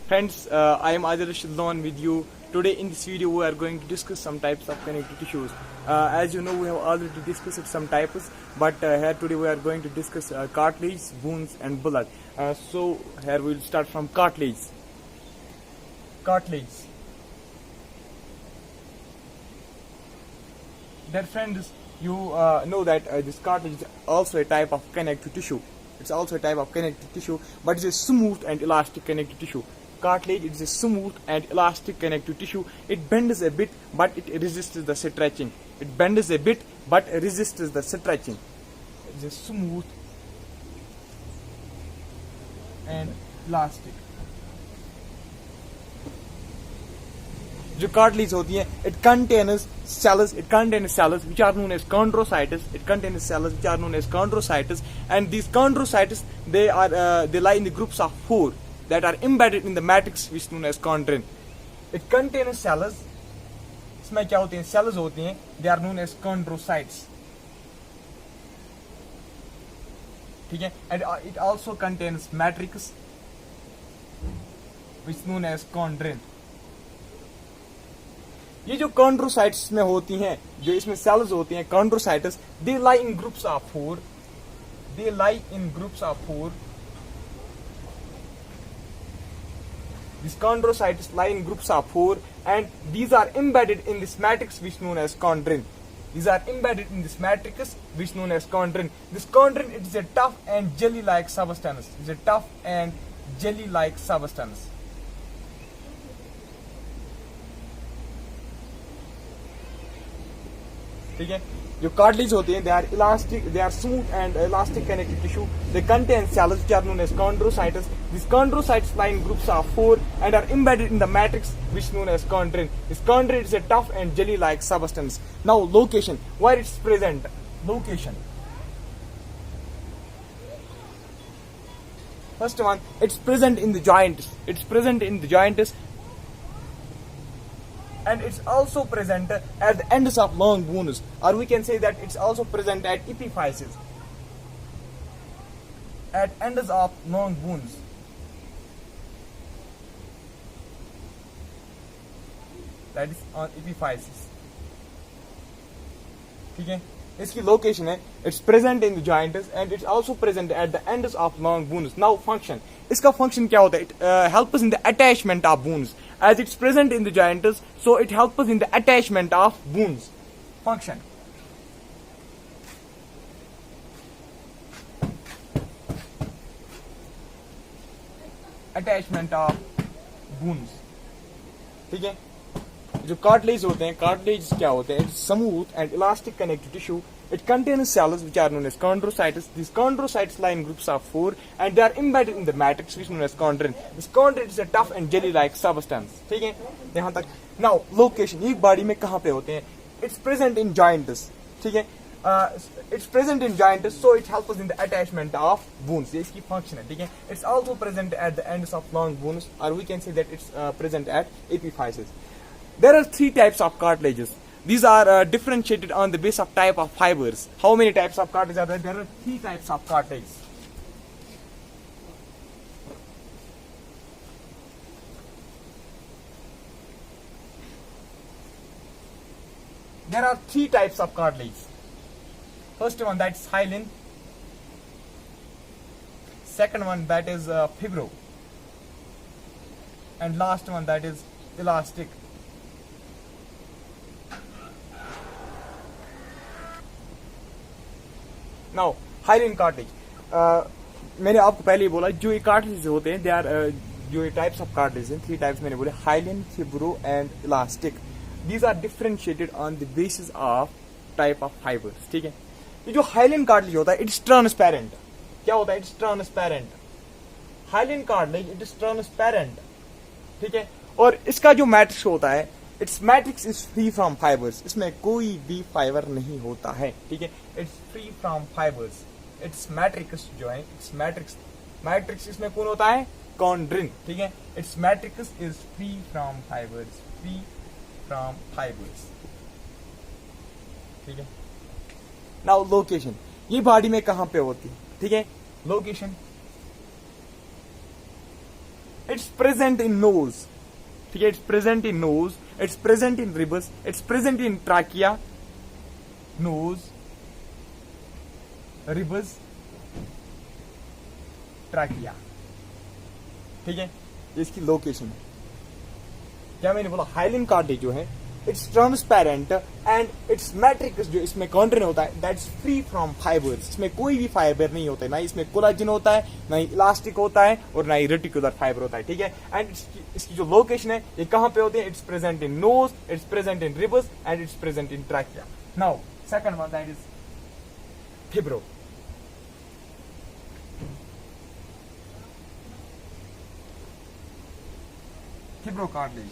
Friends, I am Adil Shidlan with you. Today in this video we are going to discuss some types of connective tissues. As you know, we have already discussed some types, but here today we are going to discuss cartilage, bones and blood. So here we will start from cartilage. Cartilage. Dear friends, you know that this cartilage is also a type of connective tissue. It's also a type of connective tissue, but it's a smooth and elastic connective tissue. Cartilage is a smooth and elastic connective tissue. It bends a bit, but it resists the stretching. It bends a bit, but resists the stretching. It's a smooth and elastic. जो cartilage होती है, it contains cells which are known as chondrocytes. It contains cells which are known as chondrocytes, and these chondrocytes they lie in the groups of 4 that are embedded in the matrix which is known as chondrin. It contains cells. इसमें क्या होते हैं? Cells होते हैं. They are known as chondrocytes. ठीक है? And it also contains matrix which is known as chondrin. ये जो कॉन्ड्रोसाइट्स में होती हैं, जो इसमें सेल्स होती हैं chondrocytes, they lie in groups of 4. They lie in groups of 4. These chondrocytes lie in groups of 4, and these are embedded in this matrix which is known as chondrin. These are embedded in this matrix which is known as chondrin. This chondrin, it is a tough and jelly-like substance. It is a tough and jelly-like substance. ठीक है? जो cartilage होते हैं, they are elastic, they are smooth and elastic connective tissue. They contain cells which are known as chondrocytes. These chondrocytes lie in groups of 4 and are embedded in the matrix which is known as chondrin. This chondrin is a tough and jelly-like substance. Now location, where it's present. Location. First one, it's present in the joints. It's present in the joints. And it's also present at the ends of long bones, or we can say that it's also present at epiphyses. At ends of long bones. That is on epiphyses. ठीक है? इसकी location है, it's present in the joints and it's also present at the ends of long bones. Now function. इसका function क्या होता है? It helps us in the attachment of bones. As it's present in the joints, so it helps us in the attachment of bones. Function. Attachment of bones. ठीक है? जो cartilage होते हैं, cartilage क्या होते हैं? It's smooth and elastic connective tissue. It contains cells which are known as chondrocytes. These chondrocytes lie in groups of 4 and they are embedded in the matrix which is known as chondrin. This chondrin is a tough and jelly-like substance. ठीक है? यहाँ तक. Now location, ये body में कहाँ पे होते हैं? It's present in joints. ठीक है? It's present in joints, so it helps us in the attachment of bones. ये इसकी function है. ठीक है? It's also present at the ends of long bones, or we can say that it's present at epiphyses. There are 3 types of cartilages. These are differentiated on the basis of type of fibers. How many types of cartilage are there? There are 3 types of cartilage. There are 3 types of cartilage. First one, that's hyaline. Second one, that is fibro. And last one, that is elastic. Now, hyaline cartilage. मैंने आपको पहले ही बोला, जो ये cartilages होते हैं, they are जो ये types of cartilage हैं, 3 types मैंने बोले, hyaline, fibro and elastic. These are differentiated on the basis of type of fibers. ठीक है? ये जो hyaline cartilage होता है, it's transparent. क्या होता है? It's transparent. Hyaline cartilage, it is transparent. ठीक है? और इसका जो मैट्रिक्स होता है, it's matrix is free from fibres. इसमें कोई भी फाइबर नहीं होता है. ठीक है? It's free from fibres. It's matrix जो है, इट्स मैट्रिक्स इसमें कौन होता है? कॉन्ड्रिन. ठीक है? It's matrix is free from fibres. Free from fibres. ठीक है? नाउ लोकेशन, ये बॉडी में कहां पे होती है? ठीक है? Location, it's present in nose, ठीक है, it's present in nose, it's present in ribs, it's present in trachea, nose, ribs, trachea, ठीक है, इसकी लोकेशन है। क्या मैंने बोला, हाइलिन कार्टिलेज जो है it's transparent and it's matrix जो इसमें कंटेंट होता है दैट्स फ्री फ्रॉम फाइबर्स, इसमें कोई भी फाइबर नहीं होता है, ना इसमें कोलाजन होता है, ना ही इलास्टिक होता है और ना ही रेटिकुलर फाइबर होता है, ठीक है। एंड इसकी जो लोकेशन है ये कहां पे होती है, it's present in nose, it's present in ribs and it's present in trachea. Now second one that is fibro. Fibro cartilage,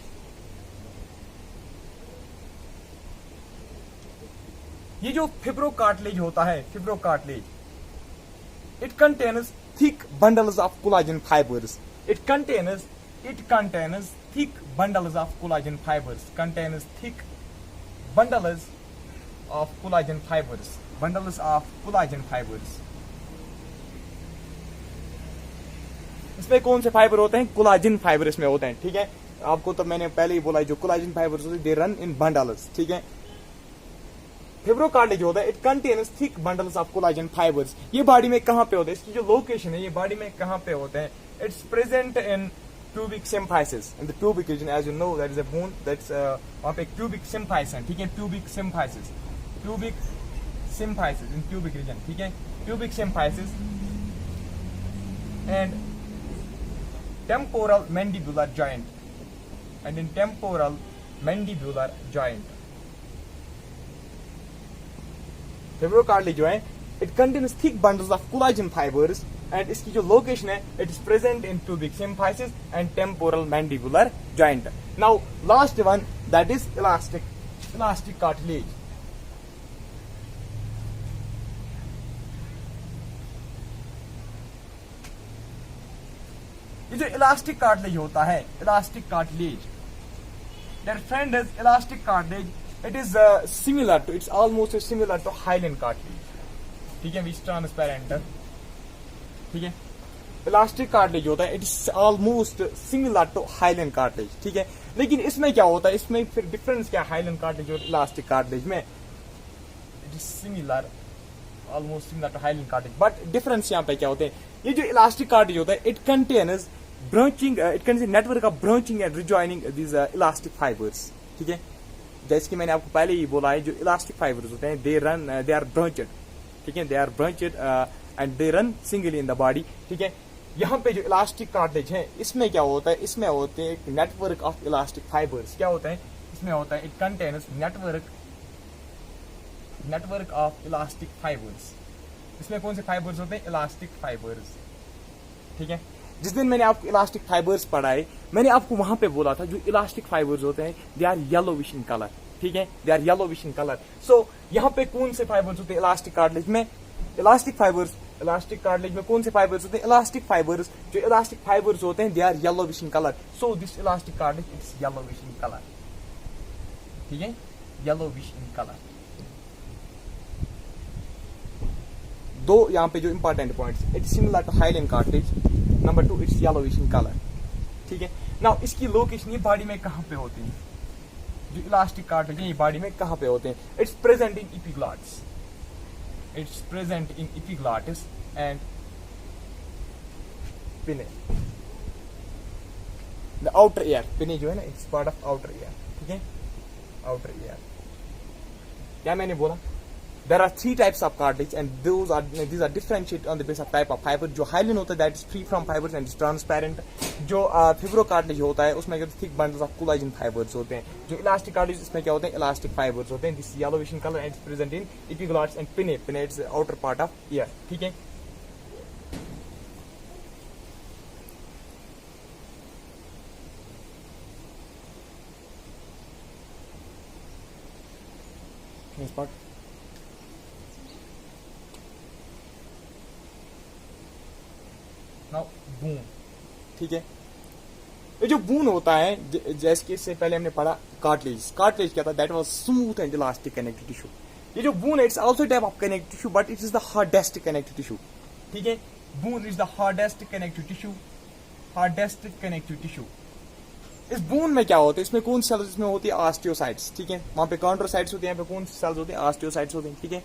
ये जो फिब्रो कार्टिलेज होता है, fibro cartilage, it contains thick bundles of collagen fibres, it contains thick bundles of collagen fibres, contains thick bundles of collagen fibres, bundles of collagen fibres. इसमें कौन से fibre होते हैं, collagen fibre इसमें होते हैं, ठीक है। आपको तो मैंने पहले ही बोला जो कोलाजन फाइबर्स होते हैं दे रन इन बंडल्स, ठीक है। फिब्रो कार्टिलेज होता है it contains thick bundles of collagen fibres. ये बॉडी में कहां पे होते हैं, इसकी जो लोकेशन है ये बॉडी में कहां पे होते हैं, it's present in pubic symphysis, in the pubic region, as you know that is a bone, that's वहां पे pubic symphysis, ठीक है, pubic symphysis in pubic region, ठीक है, pubic symphysis and temporal mandibular joint, and in temporal mandibular joint fibro cartilage जो है it contains thick bundles of collagen fibres and इसकी जो लोकेशन है it is present in pubic symphysis and temporal mandibular joint. Now last one that is elastic cartilage. ये जो elastic cartilage होता है, elastic cartilage, that friend is elastic cartilage, it is similar to, it's almost similar to hyaline cartilage, ठीक है, which transparent, ठीक है। Elastic cartilage होता है it is almost similar to hyaline cartilage, ठीक है। लेकिन इसमें क्या होता है, इसमें फिर डिफरेंस क्या है हाइलिन कार्टिलेज और इलास्टिक कार्टिलेज में, it is similar, almost similar to hyaline cartilage, but difference यहाँ पे क्या होते हैं, ये जो इलास्टिक कार्टिलेज होता है it contains branching, it contains network of branching and rejoining this elastic fibres, ठीक है। जैसे कि मैंने आपको पहले ही बोला है जो इलास्टिक फाइबर्स होते हैं दे आर ब्रांचेड, ठीक है, they are branched and they run singly in the body, ठीक है। यहाँ पे जो इलास्टिक कार्टिलेज है इसमें क्या होता है, इसमें होते हैं एक नेटवर्क ऑफ इलास्टिक फाइबर्स, क्या होता है इसमें होता है, it contains network of elastic fibres. इसमें कौन से फाइबर्स होते हैं, इलास्टिक फाइबर्स, ठीक है। जिस दिन मैंने आपको इलास्टिक फाइबर्स पढ़ाए मैंने आपको वहां पे बोला था जो इलास्टिक फाइबर्स होते हैं they are yellowish in colour, ठीक है, they are yellowish in colour. So यहाँ पे कौन से फाइबर्स होते हैं इलास्टिक कार्टिलेज में, इलास्टिक कार्टिलेज में कौन से फाइबर्स होते हैं, इलास्टिक फाइबर्स, जो इलास्टिक फाइबर्स होते हैं they are yellowish in colour. So this elastic cartilage it's yellowish in colour, ठीक है, येलोविश इन कलर। दो यहाँ पे जो important points, it's similar to hyaline cartilage, number 2 it's yellowish in colour, ठीक है। नाउ इसकी लोकेशन ये बॉडी में कहां पे होती है, जो इलास्टिक कार्टिलेज है ये बॉडी में कहां पे होते हैं, it's present in epiglottis, it's present in epiglottis and pinna, the outer ear, pinna जो है ना it's part of outer ear, ठीक है, आउटर एयर। क्या मैंने बोला, there are 3 types of cartilage and these are differentiated on the basis of type of fiber। जो hyaline होता है that is free from fibers and is transparent। जो fibro cartilage होता है उसमें thick bundles of collagen fibres होते हैं। जो इलास्टिक कार्टिलेज इसमें क्या होते हैं, इलास्टिक फाइबर्स होते हैं। This yellowish in colour and present in epiglottis and pinna, pinna it's outer part of ear, ठीक है। नेक्स्ट पार्ट, बून, ठीक है। ये जो बून होता है जैसे कि इससे पहले हमने पढ़ा कार्टिलेज, कार्टिलेज क्या था, that was smooth and elastic connective tissue. ये जो बून है it's also type of connective tissue but it is the hardest connective tissue, ठीक है। Bone is the hardest connective tissue hardest connective tissue. इस bone में क्या होता है, इसमें कौन सी सेल्स इसमें होती है, ऑस्टियोसाइट्स, ठीक है, वहां पे कॉन्ड्रोसाइट्स होते हैं, यहाँ पे कौन सी सेल्स होते हैं, ऑस्टियोसाइट्स होते हैं, ठीक है।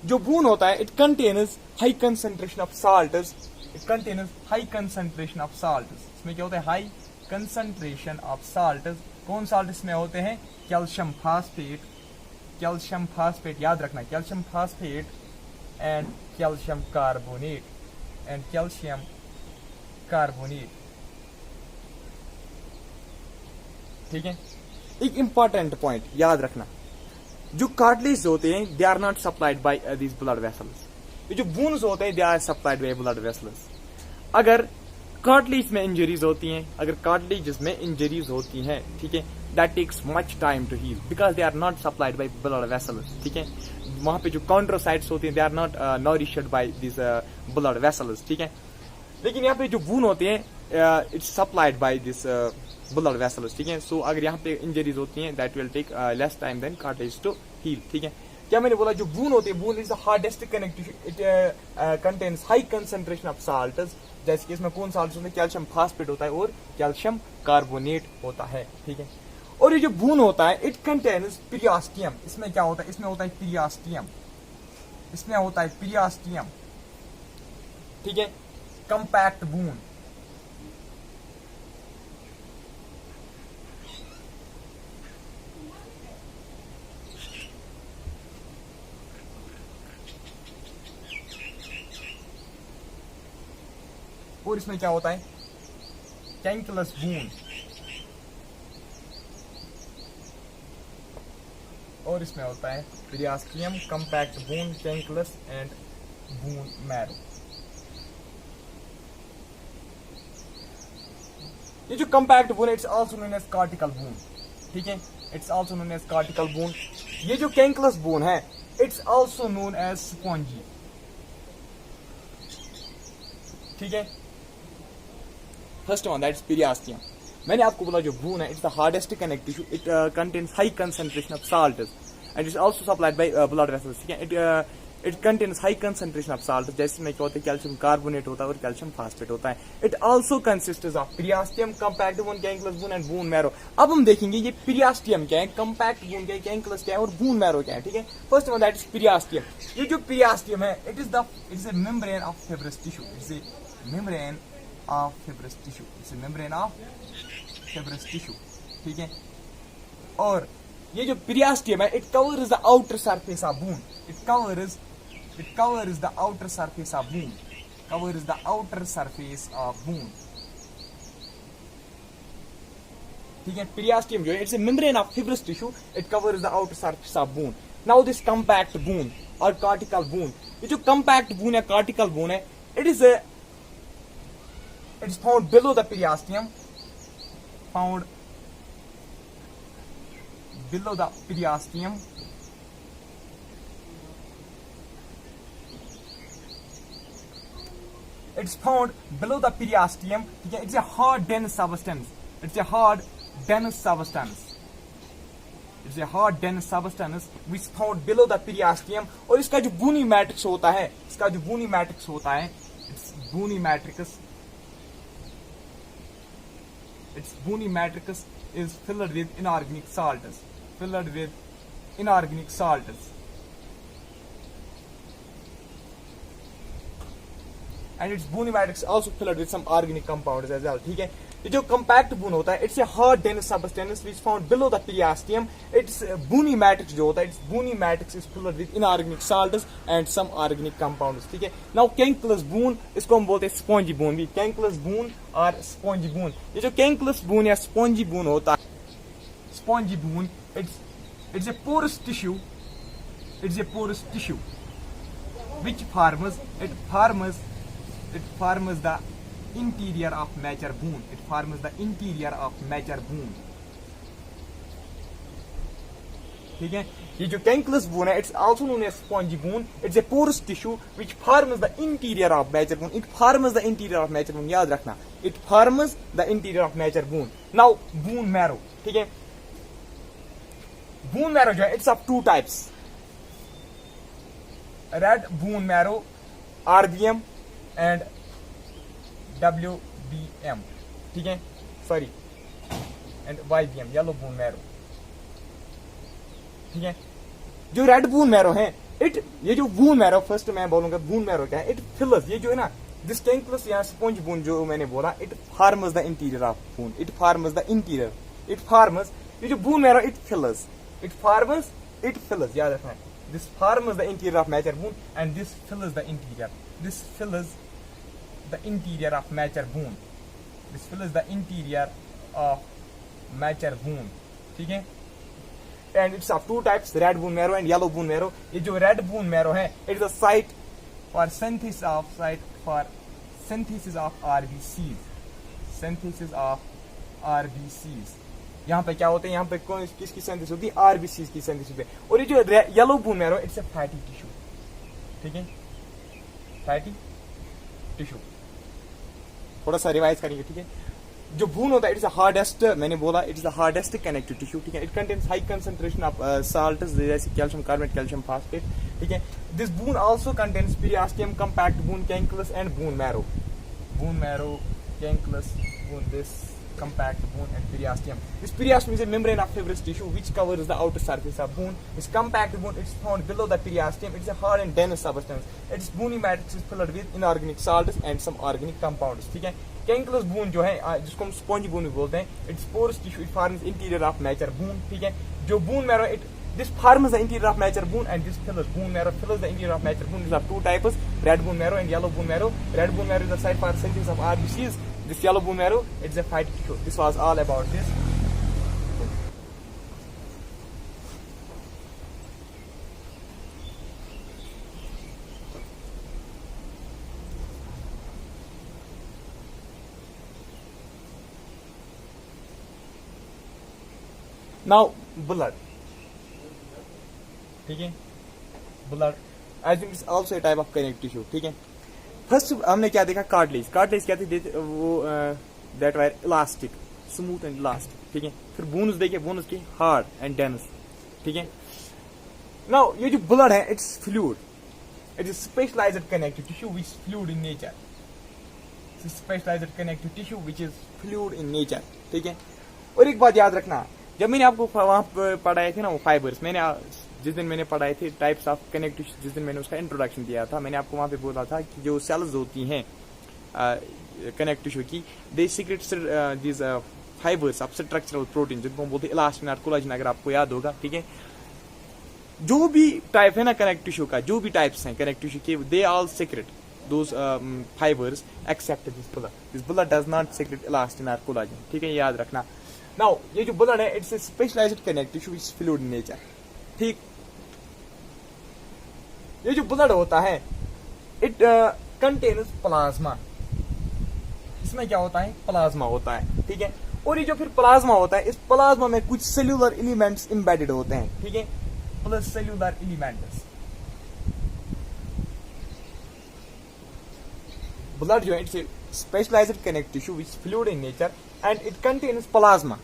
जो बून होता है it contains high concentration of salts, it contains high concentration of salts. इसमें क्या होता है, हाई कंसंट्रेशन ऑफ साल्ट्स। कौन साल्ट इसमें होते हैं, कैल्शियम फास्फेट, कैल्शियम फास्फेट याद रखना, calcium phosphate and calcium carbonate, and calcium carbonate, ठीक है। एक इंपॉर्टेंट पॉइंट याद रखना, जो कार्टिलेज होते हैं they are not supplied by this blood vessels. ये जो बोन्स होते हैं they are supplied by blood vessels. अगर कार्टिलेज में इंजरीज होती हैं, अगर कार्टिलेज में इंजरीज होती हैं, ठीक है, that takes much time to heal because they are not supplied by blood vessels, ठीक है। वहां पे जो कॉन्ड्रोसाइट्स होती हैं they are not nourished by this blood vessels, ठीक है। लेकिन यहाँ पे जो बून होते हैं it's supplied by this blood vessels, ठीक है। सो अगर यहाँ पे इंजरीज होती हैं that will take less time than cartilage to heal, ठीक है। क्या मैंने बोला, जो बून होती है, bone is the hardest connective, it contains high concentration of salts. जैसे कि इसमें कौन साल्ट होते हैं, कैल्शियम फास्फेट होता है और कैल्शियम कार्बोनेट होता है, ठीक है। और ये जो बून होता है इट कंटेन्स पीरियास्टियम। इसमें क्या होता है, इसमें होता है पीरियास्टियम, इसमें होता है पीरियास्टियम, ठीक है, कंपैक्ट बून। और इसमें क्या होता है, कैंकलस बून, और इसमें होता है periosteum, compact bone, cancellous and bone marrow. ये जो compact bone it's also known as cortical bone, ठीक है, it's also known as cortical bone. ये जो कैंकलस बून है it's also known as spongy, ठीक है। First one that is periosteum. मैंने आपको बोला जो बून है it's the hardest connective tissue, it contains high concentration of salts and it's also supplied by blood vessels, ठीक है। It contains high concentration of salt, जैसे में क्या होता है, कैल्शियम कार्बोनेट होता है और कैल्शियम फास्फेट होता है। It also consists of periosteum, compact bone, cancellous bone and bone marrow. अब हम देखेंगे ये पीरियास्टियम क्या है, कंपैक्ट बून क्या है, कैंकलस क्या है और बून मैरो क्या है, ठीक है। First one that is periosteum. ये जो पीरियास्टियम है it is a membrane of fibrous tissue, it's a membrane of fibrous tissue, it's a membrane of fibrous tissue, ठीक है। और ये जो पीरियास्टियम है it covers the outer surface of bone, it covers the outer surface of bone, covers the outer surface of bone, ठीक है। Periosteum जो है it's a membrane of fibrous tissue, it covers the outer surface of bone. Now this compact bone और cortical bone, ये जो compact बून है, cortical bone है, it is found below the periosteum, found below the periosteum, it's found below the periosteum, ठीक है। It's a hard dense substance, it's a hard dense substance, it's a hard dense substance which found below the periosteum। और इसका जो बूनी matrix होता है, इसका जो बूनी matrix होता है, it's bony matrix is filled with inorganic salts, filled with inorganic salts, and its bony matrix also filled with some organic compounds as well, ठीक है। ये जो कंपैक्ट बून होता है it's a hard dense substance which found below the periosteum. It's bony matrix जो होता है, it's bony matrix is filled with inorganic salts and some organic compounds, ठीक है। नाउ कैंकलस बून, इसको हम बोलते हैं स्पॉन्जी बून भी, कैंकलस बून और स्पॉन्जी बून। ये जो कैंकलस बून या स्पॉन्जी बून होता है, spongy bone it's a porous tissue, it's a porous tissue which forms the interior of mature bone, it forms the interior of mature bone, ठीक है। ये जो कैंकलस बोन है it's also known as spongy bone, it's a porous tissue which forms the interior of mature bone, it forms the interior of mature bone, याद रखना, it forms the interior of mature bone. Now bone marrow, ठीक है। Bone marrow जो है it's of two types, red bone marrow, RBM and WBM, ठीक है, sorry, and YBM yellow bone marrow, ठीक है। जो रेड बोन मैरो है, इट, ये जो बोन मैरो, फर्स्ट मैं बोलूंगा बोन मैरो क्या है, इट फिलर्स, ये जो है ना दिस कैंकुलस या स्पंज बोन जो मैंने बोला, it forms the interior of bone, it forms the interior, it forms, ये जो bone marrow it fillers, it forms, it fillers, याद रखना है, this forms the interior of mature bone and this fillers the interior, this fillers the interior of mature bone, this fillers the interior of mature bone, ठीक है। And it's of two types, red bone marrow and yellow bone marrow. ये जो red bone marrow है, it is a site for synthesis of RBCs, synthesis of RBCs। यहाँ पे क्या होते हैं, यहाँ पे कौन किसकी सिंथेसिस होती है, RBCs की सिंथेसिस होती है। और ये जो yellow bone marrow, it's a fatty tissue, ठीक है, फैटी टिश्यू। थोड़ा सा रिवाइज करेंगे, ठीक है। जो बून होता है, इट्स हार्डेस्ट, मैंने बोला it's the hardest connective tissue, ठीक है। It contains high concentration of salts जैसे कैल्शियम कार्बोनेट, कैल्शियम फास्फेट, ठीक है। This bone also contains periosteum, compact bone, cancellous and bone marrow, cancellous bone, this compact bone and periosteum. This periosteum is a membrane of fibrous tissue which covers the outer surface of bone. This compact bone, it's found below the periosteum. It's a hard and dense substance. Its bony matrix is filled with inorganic salts and some organic compounds. ठीक है। कैंकुलस bone जो है, जिसको हम sponge bone भी बोलते हैं, it's porous tissue, it forms interior of mature bone, ठीक है। जो bone marrow, it this forms the interior of mature bone and this fillers bone marrow fills the interior of mature bone. These are two types, red bone marrow and yellow bone marrow. Red bone marrow is the site for synthesis of RBCs. This yellow bone marrow, it's a fatty tissue. This was all about this. Now blood, ठीक है, blood I think it's also a type of connective tissue, ठीक है। First हमने क्या देखा, cartilage, cartilage क्या थी, वो that were elastic, smooth and elastic, ठीक है। फिर बोन्स देखे, बोन्स की हार्ड एंड डेंस, ठीक है। नाउ ये जो ब्लड है, it's fluid, it is specialised connective tissue which is fluid in nature, specialised connective tissue which is fluid in nature, ठीक है। और एक बात याद रखना, जब मैंने आपको वहां पर पढ़ाए थे ना वो फाइबर्स, मैंने जिस दिन मैंने पढ़ाए थे टाइप्स ऑफ कनेक्टिव, जिस दिन मैंने उसका इंट्रोडक्शन दिया था, मैंने आपको वहां पे बोला था कि जो सेल्स होती हैं कनेक्टिव टिश्यू की, they secrete these fibres of structural protein, जिनको हम बोलते हैं इलास्टिन और कोलाजन, अगर आपको याद होगा, ठीक है। जो भी टाइप है ना कनेक्टिव टिश्यू का, जो भी टाइप्स हैं कनेक्टिव टिश्यू के, they all secrete those fibres except this blood, this blood does not secrete elastin और कोलाजन, ठीक है, याद रखना। नाउ ये जो ब्लड है, it's a specialised connective tissue which is fluid in nature, ठीक। ये जो ब्लड होता है, इट कंटेन्स प्लाज्मा, इसमें क्या होता है, प्लाज्मा होता है, ठीक है। और ये जो फिर प्लाज्मा होता है, इस प्लाज्मा में कुछ सेल्यूलर एलिमेंट्स एम्बेडेड होते हैं, ठीक है, प्लस सेल्यूलर एलिमेंट्स। ब्लड जो है, it's a specialised connective tissue which is fluid in nature and it contains plasma,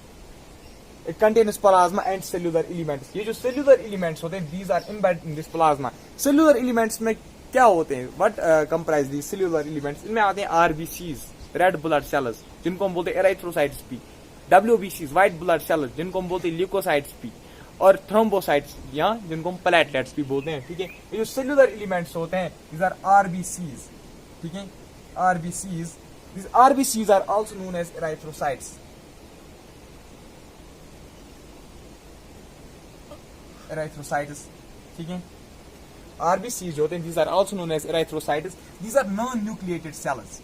it contains plasma and cellular elements. ये जो cellular elements होते हैं, these are embedded in this plasma. cellular elements में क्या होते हैं, what comprise these cellular elements? इनमें आते हैं RBCs, red blood cells, जिनको हम बोलते हैं erythrocytes भी, WBCs, white blood cells, जिनको हम बोलते हैं leukocytes भी, और thrombocytes, या जिनको हम platelets भी बोलते हैं, ठीक है। ये जो cellular elements होते हैं, these are RBCs, ठीक है, RBCs. These RBCs are also known as erythrocytes. Erythrocytes, ठीक है। RBCs जो होते हैं, these are also known as erythrocytes. These are non-nucleated cells.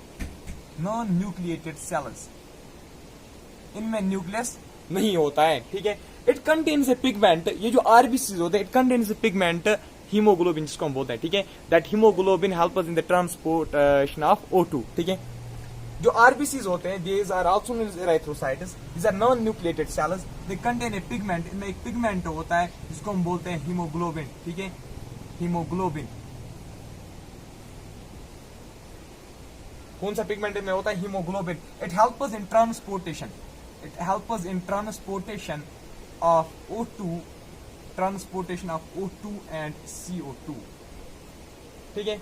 Non-nucleated cells. इनमें न्यूक्लियस नहीं होता है, ठीक है। It contains a pigment. ये जो RBCs होते हैं, it contains a pigment, haemoglobin जिसको हम बोलते हैं, ठीक है। That hemoglobin helps us in the transportation of O2, ठीक है। जो RBCs होते हैं, these are also known as erythrocytes. These are non-nucleated cells. They contain a pigment. इनमें एक पिगमेंट होता है जिसको हम बोलते हैं हीमोग्लोबिन, ठीक है, हीमोग्लोबिन। कौन सा पिगमेंट इनमें होता है, haemoglobin. It helps us in transportation. It helps us in transportation of O2, transportation of O2 and CO2, ठीक है।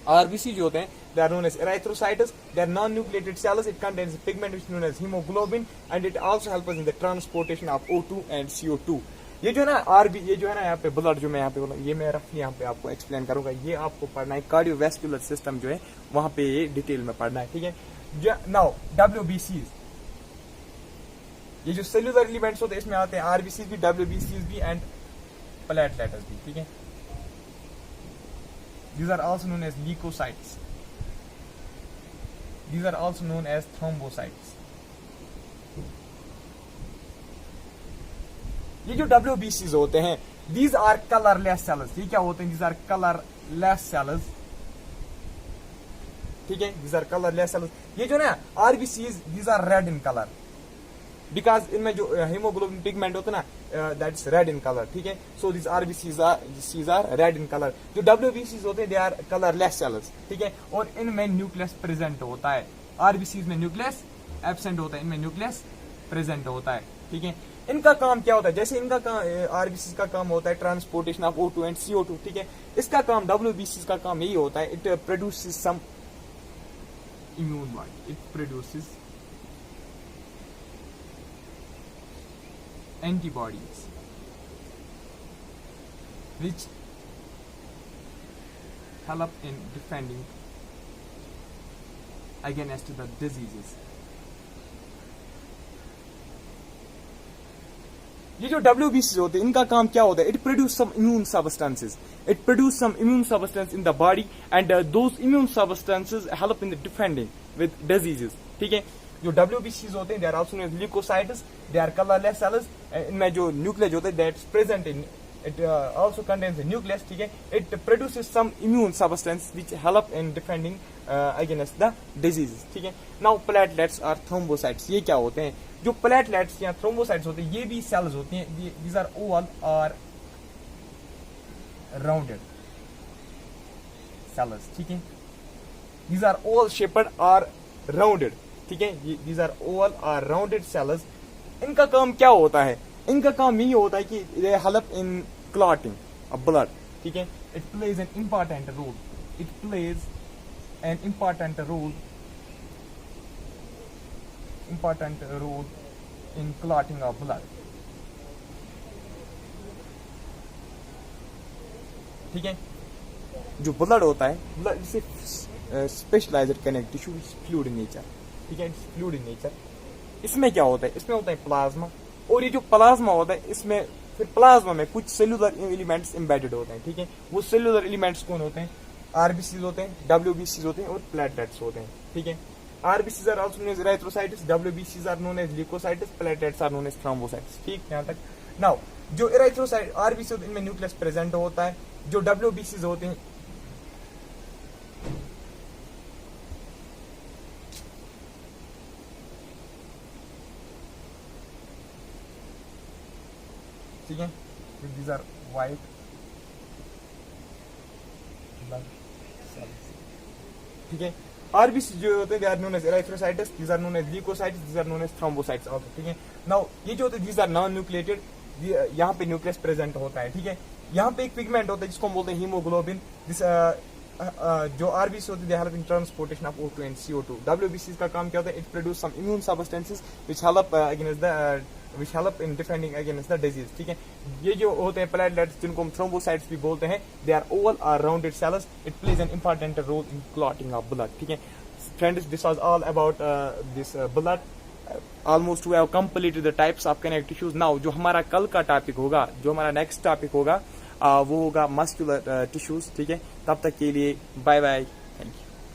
RBC जो होते हैं they are known as erythrocytes. They are non-nucleated cells. It contains a pigment which is known as hemoglobin and it also helps us in the transportation of O2 and CO2. ये जो है ना ये जो है ना यहाँ पे ब्लड जो मैं यहाँ पे बोला ये मैं रफली यहाँ पे आपको एक्सप्लेन करूंगा, ये आपको पढ़ना है कार्डियोवैस्कुलर सिस्टम जो है वहां पे ये डिटेल में पढ़ना है, ठीक है। नाउ WBCs, ये जो सेल्यूलर एलिमेंट्स होते हैं इसमें आते हैं RBCs भी, WBCs भी एंड प्लेटलेट्स भी, ठीक है। These are also known as leukocytes. These are also known as thrombocytes. ये जो WBCs होते हैं these are colorless cells. ये क्या होते हैं? These are colorless cells. ठीक है, these are colorless cells. ये जो ना RBCs these are red in color. Because इनमें जो हीमोग्लोबिन पिगमेंट होता है ना that is red in colour, ठीक है। So this RBCs are red in colour. जो WBCs होते हैं दे आर कलरलेस सेल्स, ठीक है, और इनमें न्यूक्लियस प्रेजेंट होता है। RBCs में न्यूक्लियस एब्सेंट होता है, इनमें न्यूक्लियस प्रेजेंट होता है, ठीक है। इनका काम क्या होता है? जैसे इनका RBCs का काम होता है transportation of O2 and CO2, ठीक है। इसका काम WBCs का काम यही होता है, it produces some immune body, it produces antibodies which help in defending against the diseases. ये जो WBCs होते हैं इनका काम क्या होता है? It produce some immune substances, it produce some immune substance in the body and those immune substances help in the defending with diseases, ठीक है। जो WBCs होते हैं they are also known as leucocytes, they are colourless cells. इनमें जो nucleus होता है that is present in it also contains the nucleus, ठीक है। It produces some immune substance which help in defending against the diseases, ठीक है। Now platelets are thrombocytes. ये क्या होते हैं? जो प्लेटलेट्स या थ्रोम्बोसाइट्स होते हैं ये भी सेल्स होती हैं, दीज आर ओवल और राउंडेड सेल्स, ठीक है। दीज आर ओवल शेप्ड और राउंडेड, ठीक है। दीज आर ओवल और राउंडेड सेल्स। इनका काम क्या होता है? इनका काम यही होता है कि they help in clotting of blood, ठीक है। It plays an important role, it plays an important role in clotting of blood, ठीक है। जो ब्लड होता है, ब्लड इसे specialised connect tissue fluid in nature, ठीक है, फ्लूइड इन नेचर। इसमें क्या होता है? इसमें होता है प्लाज्मा, और ये जो प्लाज्मा होता है इसमें फिर प्लाज्मा में कुछ सेल्यूलर एलिमेंट्स एम्बेडेड होते हैं, ठीक है। वो सेल्यूलर एलिमेंट्स कौन होते हैं? RBCs होते हैं, WBCs होते हैं और प्लेटलेट्स होते हैं, ठीक है। RBCs are also known as erythrocytes, WBCs are known as leukocytes, platelets are known as thrombocytes, ठीक, यहाँ तक। नाउ जो इराइथ्रोसाइट RBC होते हैं इनमें न्यूक्लियस प्रेजेंट होता है। जो WBCs होते हैं ठीक है, these are white blood cells, ठीक है। RBC जो होते हैं they are known as erythrocytes, these are known as leukocytes, these are known as thrombocytes also, ठीक है। नाउ ये जो होते हैं these are non-nucleated, यहाँ पे न्यूक्लियस प्रेजेंट होता है, ठीक है। यहाँ पे एक पिगमेंट होता है जिसको हम बोलते हैं हीमोग्लोबिन। जो RBC होती है they help in transportation of O2 and CO2। WBCs का काम क्या होता है? It produce some immune substances which help against the which help in defending against the disease, ठीक है। ये जो होते हैं प्लेटलेट्स जिनको हम थ्रोम्बोसाइट्स भी बोलते हैं, they are oval or rounded cells, it plays an important role in clotting of blood, ठीक है। Friends, this was all about this blood. Almost we have completed the types of connective tissues. Now जो हमारा कल का topic होगा, जो हमारा next topic होगा वो होगा मस्कुलर टिश्यूज, ठीक है। तब तक के लिए बाय बाय, थैंक यू।